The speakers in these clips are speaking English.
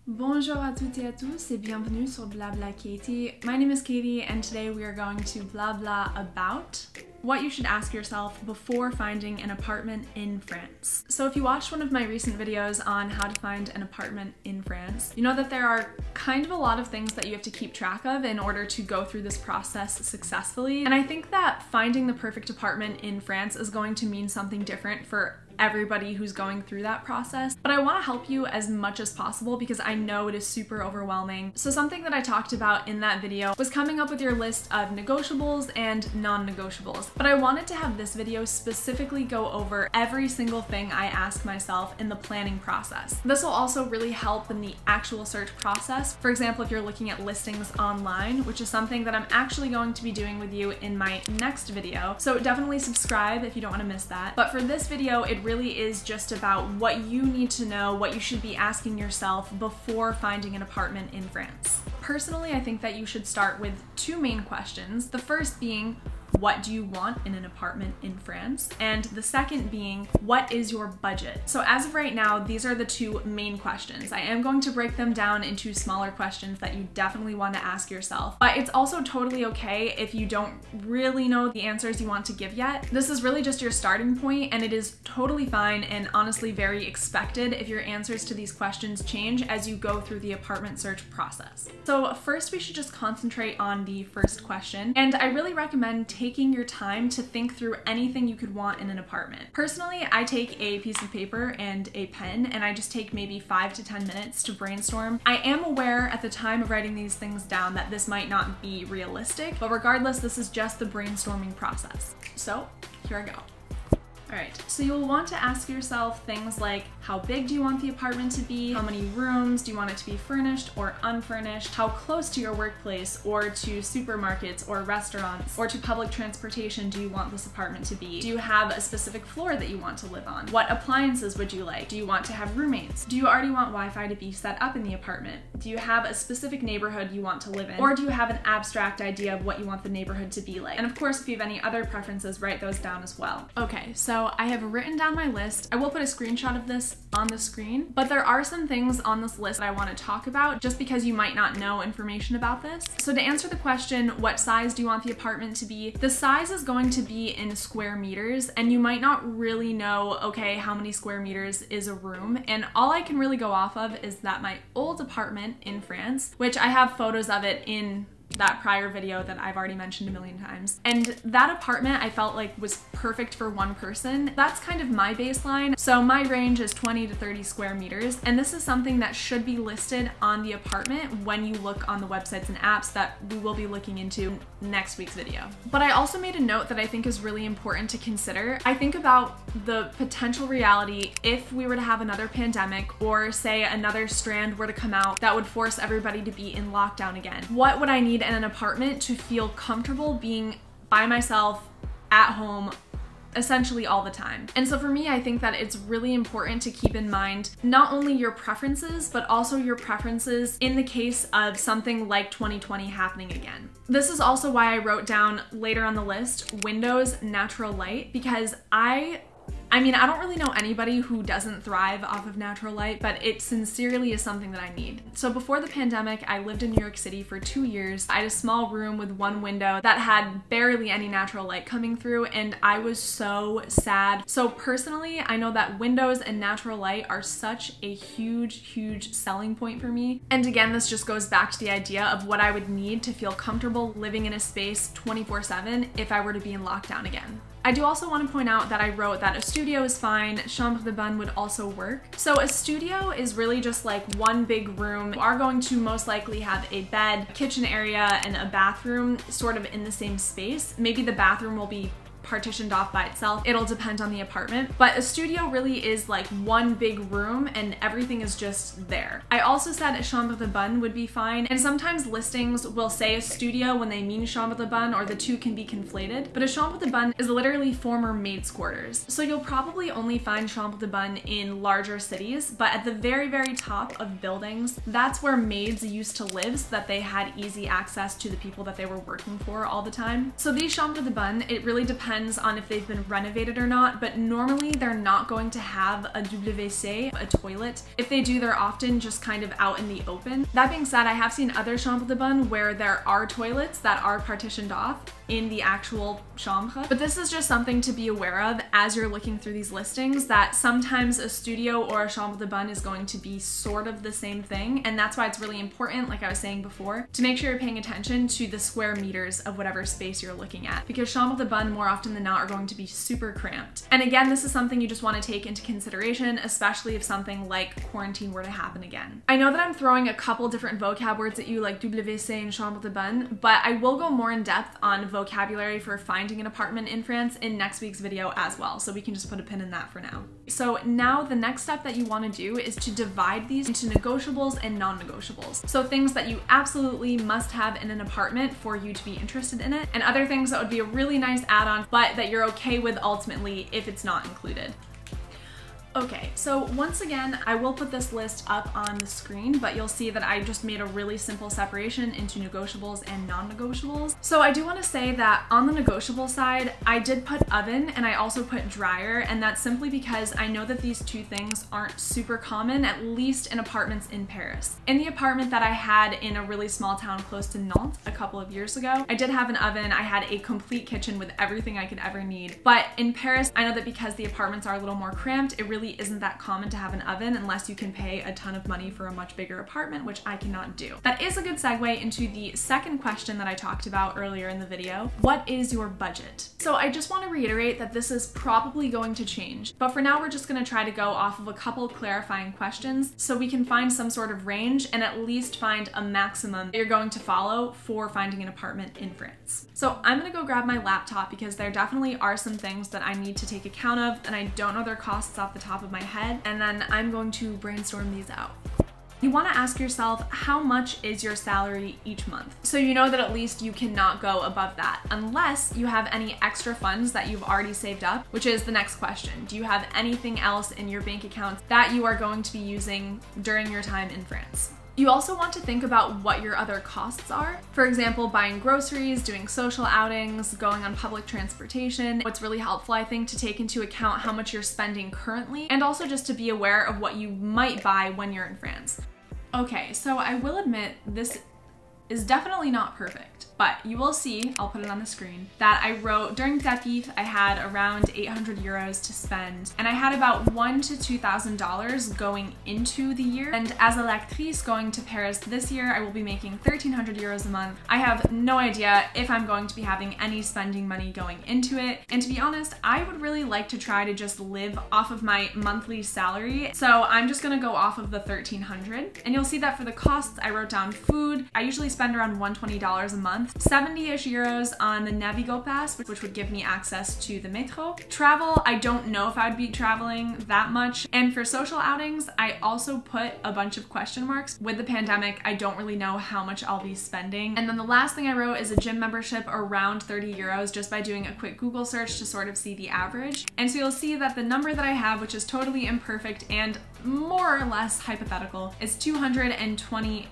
Bonjour à toutes et à tous et bienvenue sur Blabla Katie. My name is Katie and today we are going to blabla about what you should ask yourself before finding an apartment in France. So if you watched one of my recent videos on how to find an apartment in France, you know that there are kind of a lot of things that you have to keep track of in order to go through this process successfully. And I think that finding the perfect apartment in France is going to mean something different for everybody who's going through that process, but I want to help you as much as possible because I know it is super overwhelming. So something that I talked about in that video was coming up with your list of negotiables and non-negotiables, but I wanted to have this video specifically go over every single thing I ask myself in the planning process. This will also really help in the actual search process. For example, if you're looking at listings online, which is something that I'm actually going to be doing with you in my next video. So definitely subscribe if you don't want to miss that. But for this video, it really is just about what you need to know, what you should be asking yourself before finding an apartment in France. Personally, I think that you should start with two main questions. The first being, what do you want in an apartment in France? And the second being, what is your budget? So as of right now, these are the two main questions. I am going to break them down into smaller questions that you definitely want to ask yourself, but it's also totally okay if you don't really know the answers you want to give yet. This is really just your starting point, and it is totally fine and honestly very expected if your answers to these questions change as you go through the apartment search process. So first, we should just concentrate on the first question, and I really recommend taking your time to think through anything you could want in an apartment. Personally, I take a piece of paper and a pen and I just take maybe 5 to 10 minutes to brainstorm. I am aware at the time of writing these things down that this might not be realistic, but regardless, this is just the brainstorming process. So here I go. Alright, so you'll want to ask yourself things like, how big do you want the apartment to be? How many rooms? Do you want it to be furnished or unfurnished? How close to your workplace or to supermarkets or restaurants or to public transportation do you want this apartment to be? Do you have a specific floor that you want to live on? What appliances would you like? Do you want to have roommates? Do you already want Wi-Fi to be set up in the apartment? Do you have a specific neighborhood you want to live in? Or do you have an abstract idea of what you want the neighborhood to be like? And of course, if you have any other preferences, write those down as well. Okay, so I have written down my list. I will put a screenshot of this on the screen, but there are some things on this list that I want to talk about just because you might not know information about this. So to answer the question, what size do you want the apartment to be? The size is going to be in square meters, and you might not really know, okay, how many square meters is a room? And all I can really go off of is that my old apartment in France, which I have photos of it in that prior video that I've already mentioned a million times. And that apartment I felt like was perfect for one person. That's kind of my baseline. So my range is 20 to 30 square meters. And this is something that should be listed on the apartment when you look on the websites and apps that we will be looking into next week's video. But I also made a note that I think is really important to consider. I think about the potential reality if we were to have another pandemic or say another strand were to come out that would force everybody to be in lockdown again. What would I need in an apartment to feel comfortable being by myself at home essentially all the time? And so for me, I think that it's really important to keep in mind not only your preferences, but also your preferences in the case of something like 2020 happening again. This is also why I wrote down later on the list, windows, natural light, because I don't really know anybody who doesn't thrive off of natural light, but it sincerely is something that I need. So before the pandemic, I lived in New York City for 2 years. I had a small room with one window that had barely any natural light coming through, and I was so sad. So personally, I know that windows and natural light are such a huge selling point for me. And again, this just goes back to the idea of what I would need to feel comfortable living in a space 24/7 if I were to be in lockdown again. I do also want to point out that I wrote that a studio is fine, chambre de bonne would also work. So a studio is really just like one big room. You are going to most likely have a bed, kitchen area, and a bathroom sort of in the same space. Maybe the bathroom will be partitioned off by itself. It'll depend on the apartment, but a studio really is like one big room and everything is just there. I also said a chambre de bonne would be fine, and sometimes listings will say a studio when they mean chambre de bonne, or the two can be conflated, but a chambre de bonne is literally former maids' quarters. So you'll probably only find chambre de bonne in larger cities, but at the very top of buildings, that's where maids used to live so that they had easy access to the people that they were working for all the time. So these chambre de bonne, it really depends depends on if they've been renovated or not, but normally they're not going to have a WC, a toilet. If they do, they're often just kind of out in the open. That being said, I have seen other chambres de bonne where there are toilets that are partitioned off in the actual chambre. But this is just something to be aware of as you're looking through these listings, that sometimes a studio or a chambre de bonne is going to be sort of the same thing. And that's why it's really important, like I was saying before, to make sure you're paying attention to the square meters of whatever space you're looking at, because chambre de bonne more often than not are going to be super cramped. And again, this is something you just want to take into consideration, especially if something like quarantine were to happen again. I know that I'm throwing a couple different vocab words at you like WC and chambre de bonne, but I will go more in depth on vocabulary for finding an apartment in France in next week's video as well, so we can just put a pin in that for now. So now the next step that you want to do is to divide these into negotiables and non-negotiables. So things that you absolutely must have in an apartment for you to be interested in it, and other things that would be a really nice add-on but that you're okay with ultimately if it's not included. Okay, so once again, I will put this list up on the screen, but you'll see that I just made a really simple separation into negotiables and non-negotiables. So I do want to say that on the negotiable side, I did put oven and I also put dryer, and that's simply because I know that these two things aren't super common, at least in apartments in Paris. In the apartment that I had in a really small town close to Nantes a couple of years ago, I did have an oven. I had a complete kitchen with everything I could ever need. But in Paris, I know that because the apartments are a little more cramped, it really isn't that common to have an oven unless you can pay a ton of money for a much bigger apartment, which I cannot do. That is a good segue into the second question that I talked about earlier in the video. What is your budget? So I just want to reiterate that this is probably going to change, but for now we're just going to try to go off of a couple clarifying questions so we can find some sort of range and at least find a maximum that you're going to follow for finding an apartment in France. So I'm going to go grab my laptop because there definitely are some things that I need to take account of and I don't know their costs off the top of my head, and then I'm going to brainstorm these out. You want to ask yourself, how much is your salary each month? So you know that at least you cannot go above that unless you have any extra funds that you've already saved up, which is the next question. Do you have anything else in your bank account that you are going to be using during your time in France? You also want to think about what your other costs are. For example, buying groceries, doing social outings, going on public transportation. What's really helpful, I think, to take into account how much you're spending currently, and also just to be aware of what you might buy when you're in France. Okay, so I will admit this is definitely not perfect, but you will see, I'll put it on the screen, that I wrote during Tapif I had around 800 euros to spend, and I had about $1,000 to $2,000 going into the year. And as a lectrice going to Paris this year, I will be making 1,300 euros a month. I have no idea if I'm going to be having any spending money going into it, and to be honest, I would really like to try to just live off of my monthly salary, so I'm just gonna go off of the 1,300. And you'll see that for the costs, I wrote down food. I usually spend around $120 a month, 70-ish euros on the Navigo pass, which would give me access to the metro. Travel, I don't know if I'd be traveling that much. And for social outings, I also put a bunch of question marks. With the pandemic, I don't really know how much I'll be spending. And then the last thing I wrote is a gym membership around 30 euros just by doing a quick Google search to sort of see the average. And so you'll see that the number that I have, which is totally imperfect and more or less hypothetical, is 220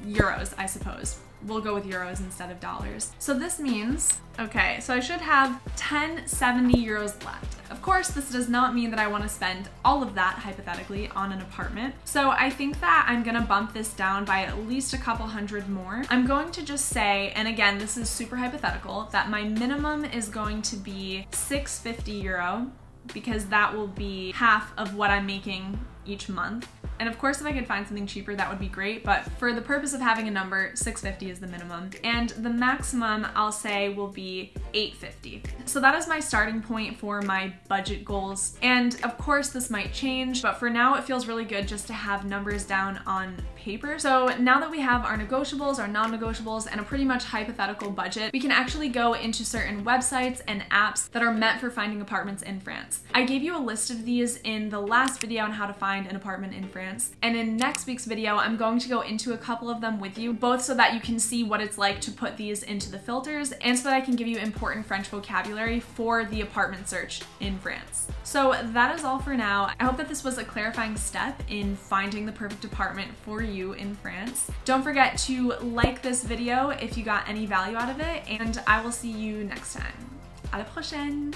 euros, I suppose. We'll go with euros instead of dollars. So this means, okay, so I should have 1070 euros left. Of course, this does not mean that I want to spend all of that hypothetically on an apartment. So I think that I'm gonna bump this down by at least a couple hundred more. I'm going to just say, and again, this is super hypothetical, that my minimum is going to be 650 euro, because that will be half of what I'm making each month. And of course, if I could find something cheaper, that would be great. But for the purpose of having a number, 650 is the minimum. And the maximum, I'll say, will be 850. So that is my starting point for my budget goals. And of course, this might change, but for now, it feels really good just to have numbers down on paper. So now that we have our negotiables, our non-negotiables, and a pretty much hypothetical budget, we can actually go into certain websites and apps that are meant for finding apartments in France. I gave you a list of these in the last video on how to find an apartment in France. And in next week's video, I'm going to go into a couple of them with you, both so that you can see what it's like to put these into the filters and so that I can give you important French vocabulary for the apartment search in France. So that is all for now. I hope that this was a clarifying step in finding the perfect apartment for you in France. Don't forget to like this video if you got any value out of it, and I will see you next time. À la prochaine!